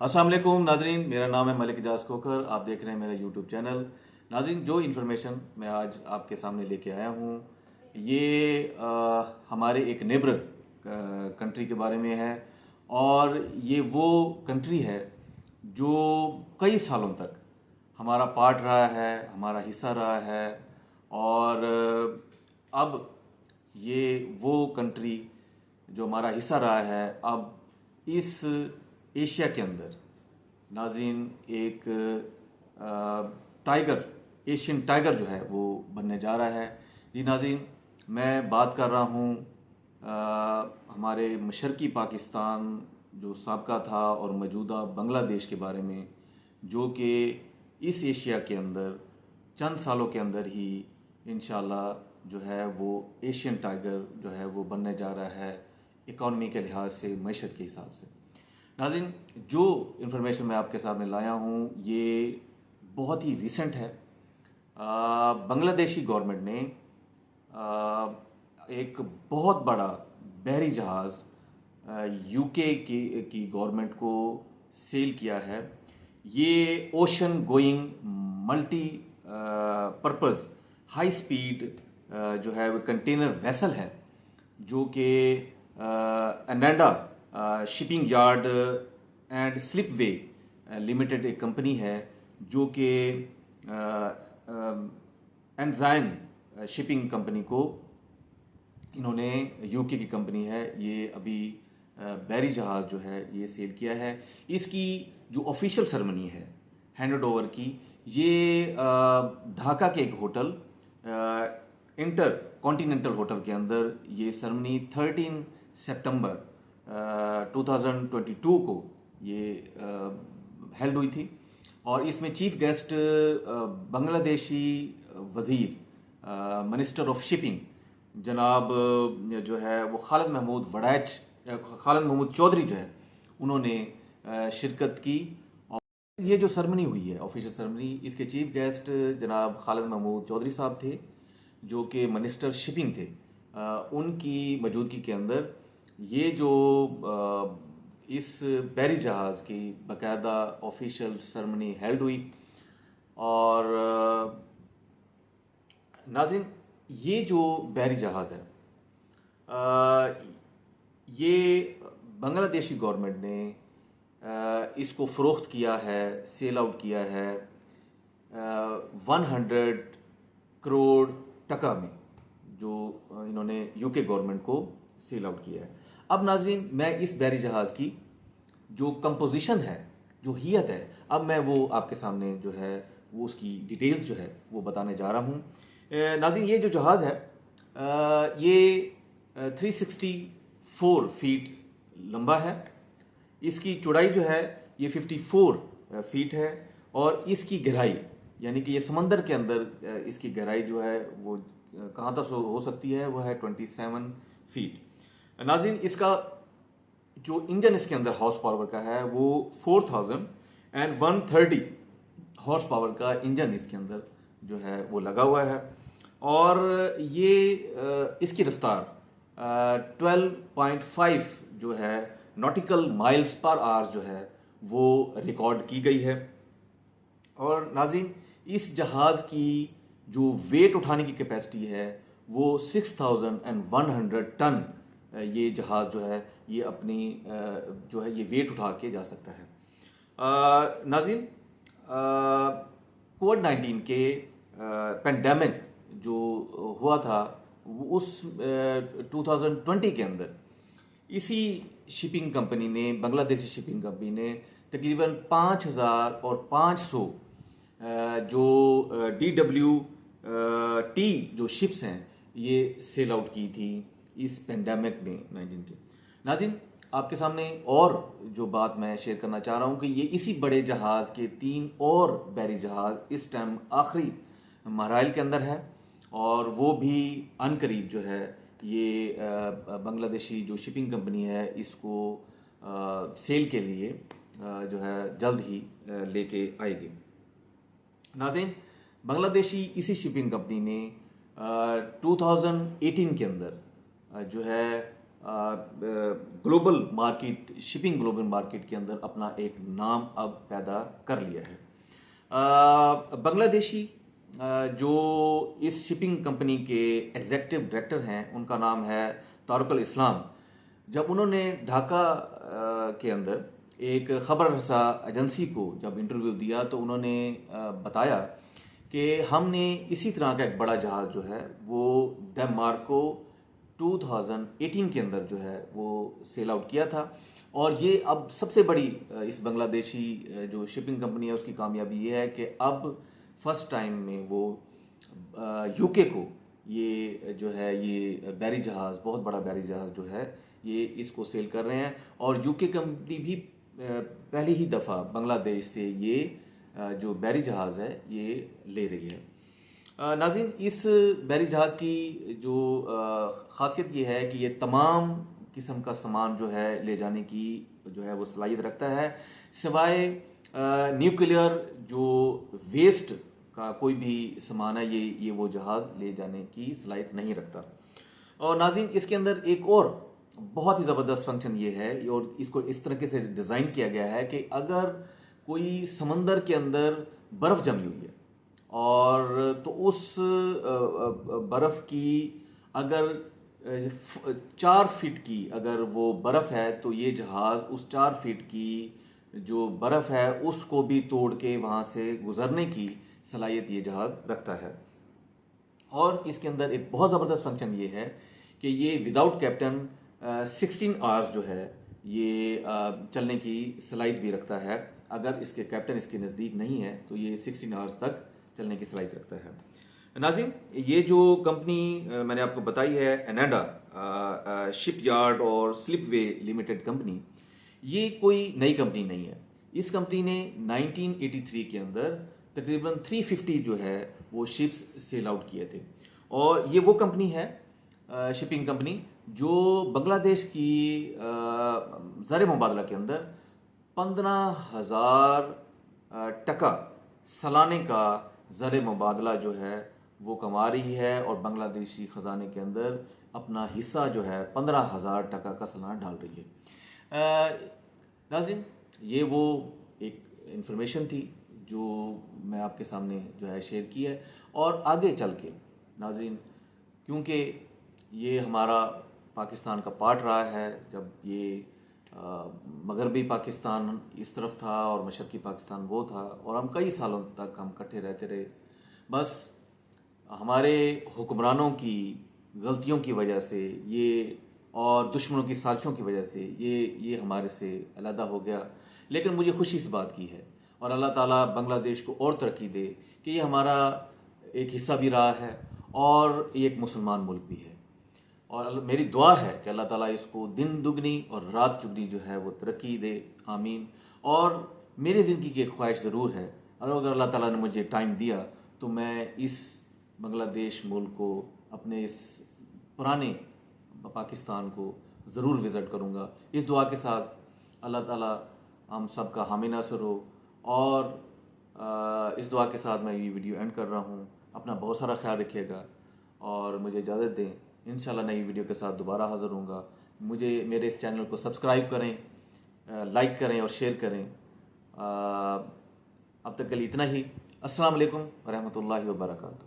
अस्सलाम वालेकुम नाजरीन, मेरा नाम है मलिक एजाज खोखर। आप देख रहे हैं मेरा यूट्यूब चैनल। नाजरीन, जो इन्फॉर्मेशन मैं आज आपके सामने लेके आया हूँ ये हमारे एक नेबर कंट्री के बारे में है। और ये वो कंट्री है जो कई सालों तक हमारा पार्ट रहा है, हमारा हिस्सा रहा है। और अब ये वो कंट्री जो हमारा हिस्सा रहा है, अब इस एशिया के अंदर नाज़रीन एक टाइगर, एशियन टाइगर जो है वो बनने जा रहा है। जी नाज़रीन, मैं बात कर रहा हूँ हमारे मशरकी पाकिस्तान जो साबका था और मौजूदा बांग्लादेश के बारे में, जो कि इस एशिया के अंदर चंद सालों के अंदर ही इंशाल्लाह जो है वो एशियन टाइगर जो है वो बनने जा रहा है, इकॉनमी के लिहाज से, मैशत के हिसाब से। नाज़रीन, जो इन्फॉर्मेशन मैं आपके सामने लाया हूँ ये बहुत ही रिसेंट है। बांग्लादेशी गवर्नमेंट ने एक बहुत बड़ा बहरी जहाज़ यूके की गवर्नमेंट को सेल किया है। ये ocean going multi purpose high speed जो है वो कंटेनर वेसल है, जो कि एनाडा shipping yard and slipway limited एक कंपनी है, जो कि एनजाइन शिपिंग कंपनी को इन्होंने, यूके की कंपनी है ये, अभी बहरी जहाज़ जो है ये सेल किया है। इसकी जो ऑफिशियल सेरेमनी है हैंड ओवर की, ये ढाका के एक होटल, इंटर कॉन्टिनेंटल होटल के अंदर ये सेरेमनी 13 सितंबर 2022 को ये हेल्ड हुई थी। और इसमें चीफ गेस्ट बांग्लादेशी वज़ीर मिनिस्टर ऑफ शिपिंग जनाब जो है वो खालिद महमूद चौधरी जो है उन्होंने शिरकत की। और ये जो सेरेमनी हुई है, ऑफिशियल सेरेमनी, इसके चीफ गेस्ट जनाब खालिद महमूद चौधरी साहब थे, जो कि मिनिस्टर शिपिंग थे। उनकी मौजूदगी के अंदर ये जो इस बहरी जहाज़ की बाकायदा ऑफिशियल सेरेमनी हेल्ड हुई। और नाज़रीन, ये जो बहरी जहाज़ है ये बांग्लादेशी गवर्नमेंट ने इसको फ़रोख्त किया है, सेल आउट किया है 100 करोड़ टका में, जो इन्होंने यूके गवर्नमेंट को सेल आउट किया है। अब नाज़रीन, मैं इस बहरी जहाज़ की जो कंपोजिशन है, जो हियत है, अब मैं वो आपके सामने जो है वो उसकी डिटेल्स जो है वो बताने जा रहा हूँ। नाज़रीन, ये जो जहाज़ है ये 364 फीट लंबा है। इसकी चौड़ाई जो है ये 54 फीट है। और इसकी गहराई, यानी कि ये समंदर के अंदर इसकी गहराई जो है वो कहाँ तक हो सकती है, वो है 27 फीट। नाज़रीन, इसका जो इंजन इसके अंदर हॉर्स पावर का है वो 4130 हॉर्स पावर का इंजन इसके अंदर जो है वो लगा हुआ है। और ये इसकी रफ्तार 12.5 जो है नॉटिकल माइल्स पर आवर जो है वो रिकॉर्ड की गई है। और नाज़रीन, इस जहाज़ की जो वेट उठाने की कैपेसिटी है वो 6100 टन ये जहाज़ जो है ये अपनी जो है ये वेट उठा के जा सकता है। नाज़रीन, कोविड-19 के पेंडेमिक जो हुआ था उस 2020 के अंदर इसी शिपिंग कंपनी ने, बांग्लादेशी शिपिंग कंपनी ने तकरीबन 5500 जो DWT जो शिप्स हैं ये सेल आउट की थी इस पेंडेमिक में 19 के। नाज़रीन, आपके सामने और जो बात मैं शेयर करना चाह रहा हूँ कि ये इसी बड़े जहाज़ के 3 और बहरी जहाज़ इस टाइम आखिरी मराइल के अंदर है। और वो भी अनकरीब जो है ये बांग्लादेशी जो शिपिंग कंपनी है इसको सेल के लिए जो है जल्द ही लेके आएगी। नाज़रीन, बांग्लादेशी इसी शिपिंग कंपनी ने 2018 के अंदर जो है global market shipping global market کے اندر اپنا ایک نام اب پیدا کر لیا ہے۔ بنگلہ دیشی جو اس شپنگ کمپنی کے ایگزیکٹو ڈائریکٹر ہیں ان کا نام ہے طارق الاسلام، جب انہوں نے ڈھاکہ کے اندر ایک خبر رساں ایجنسی کو جب انٹرویو دیا تو انہوں نے بتایا کہ ہم نے اسی طرح کا ایک بڑا جہاز جو ہے وہ ڈیمارکو 2018 کے اندر جو ہے وہ سیل آؤٹ کیا تھا، اور یہ اب سب سے بڑی اس بنگلہ دیشی جو شپنگ کمپنی ہے اس کی کامیابی یہ ہے کہ اب فرسٹ ٹائم میں وہ یو کے کو یہ جو ہے یہ بیری جہاز، بہت بڑا بیری جہاز جو ہے یہ اس کو سیل کر رہے ہیں، اور یو کے کمپنی بھی پہلی ہی دفعہ بنگلہ دیش سے یہ جو بیری جہاز ہے یہ لے رہی ہے۔ ناظرین، اس بیری جہاز کی جو خاصیت یہ ہے کہ یہ تمام قسم کا سامان جو ہے لے جانے کی جو ہے وہ صلاحیت رکھتا ہے، سوائے نیوکلیئر جو ویسٹ کا کوئی بھی سامان ہے یہ وہ جہاز لے جانے کی صلاحیت نہیں رکھتا۔ اور ناظرین، اس کے اندر ایک اور بہت ہی زبردست فنکشن یہ ہے، اور اس کو اس طریقے سے ڈیزائن کیا گیا ہے کہ اگر کوئی سمندر کے اندر برف جمی ہوئی ہے اور تو اس برف کی اگر 4 فٹ کی اگر وہ برف ہے تو یہ جہاز اس 4 فٹ کی جو برف ہے اس کو بھی توڑ کے وہاں سے گزرنے کی صلاحیت یہ جہاز رکھتا ہے۔ اور اس کے اندر ایک بہت زبردست فنکشن یہ ہے کہ یہ وداؤٹ کیپٹن 16 آورز جو ہے یہ چلنے کی صلاحیت بھی رکھتا ہے، اگر اس کے کیپٹن اس کے نزدیک نہیں ہے تو یہ 16 آورز تک چلنے کی صلاحیت رکھتا ہے۔ ناظرین، یہ جو کمپنی میں نے آپ کو بتائی ہے انیڈا شپ یارڈ اور سلپ وے لمیٹڈ کمپنی، یہ کوئی نئی کمپنی نہیں ہے۔ اس کمپنی نے 1983 کے اندر تقریباً 350 جو ہے وہ شپس سیل آؤٹ کیے تھے، اور یہ وہ کمپنی ہے شپنگ کمپنی جو بنگلہ دیش کی زر مبادلہ کے اندر 15,000 ٹکا سالانے کا زر مبادلہ جو ہے وہ کما رہی ہے، اور بنگلہ دیشی خزانے کے اندر اپنا حصہ جو ہے 15,000 ٹکا کا سالانہ ڈال رہی ہے۔ ناظرین، یہ وہ ایک انفارمیشن تھی جو میں آپ کے سامنے جو ہے شیئر کی ہے، اور آگے چل کے ناظرین، کیونکہ یہ ہمارا پاکستان کا پارٹ رہا ہے، جب یہ مغربی پاکستان اس طرف تھا اور مشرقی پاکستان وہ تھا، اور ہم کئی سالوں تک ہم اکٹھے رہتے رہے، بس ہمارے حکمرانوں کی غلطیوں کی وجہ سے یہ اور دشمنوں کی سازشوں کی وجہ سے یہ ہمارے سے علیحدہ ہو گیا۔ لیکن مجھے خوشی اس بات کی ہے، اور اللہ تعالیٰ بنگلہ دیش کو اور ترقی دے کہ یہ ہمارا ایک حصہ بھی رہا ہے اور یہ ایک مسلمان ملک بھی ہے، اور میری دعا ہے کہ اللہ تعالیٰ اس کو دن دگنی اور رات چگنی جو ہے وہ ترقی دے، آمین۔ اور میری زندگی کی ایک خواہش ضرور ہے، اور اگر اللہ تعالیٰ نے مجھے ٹائم دیا تو میں اس بنگلہ دیش ملک کو، اپنے اس پرانے پاکستان کو ضرور وزٹ کروں گا، اس دعا کے ساتھ اللہ تعالیٰ ہم سب کا حامی ناصر ہو۔ اور اس دعا کے ساتھ میں یہ ویڈیو اینڈ کر رہا ہوں۔ اپنا بہت سارا خیال رکھیے گا، اور مجھے اجازت دیں، انشاءاللہ نئی ویڈیو کے ساتھ دوبارہ حاضر ہوں گا۔ میرے اس چینل کو سبسکرائب کریں، لائک کریں اور شیئر کریں۔ اب تک کے لیے اتنا ہی۔ السلام علیکم ورحمۃ اللہ وبرکاتہ۔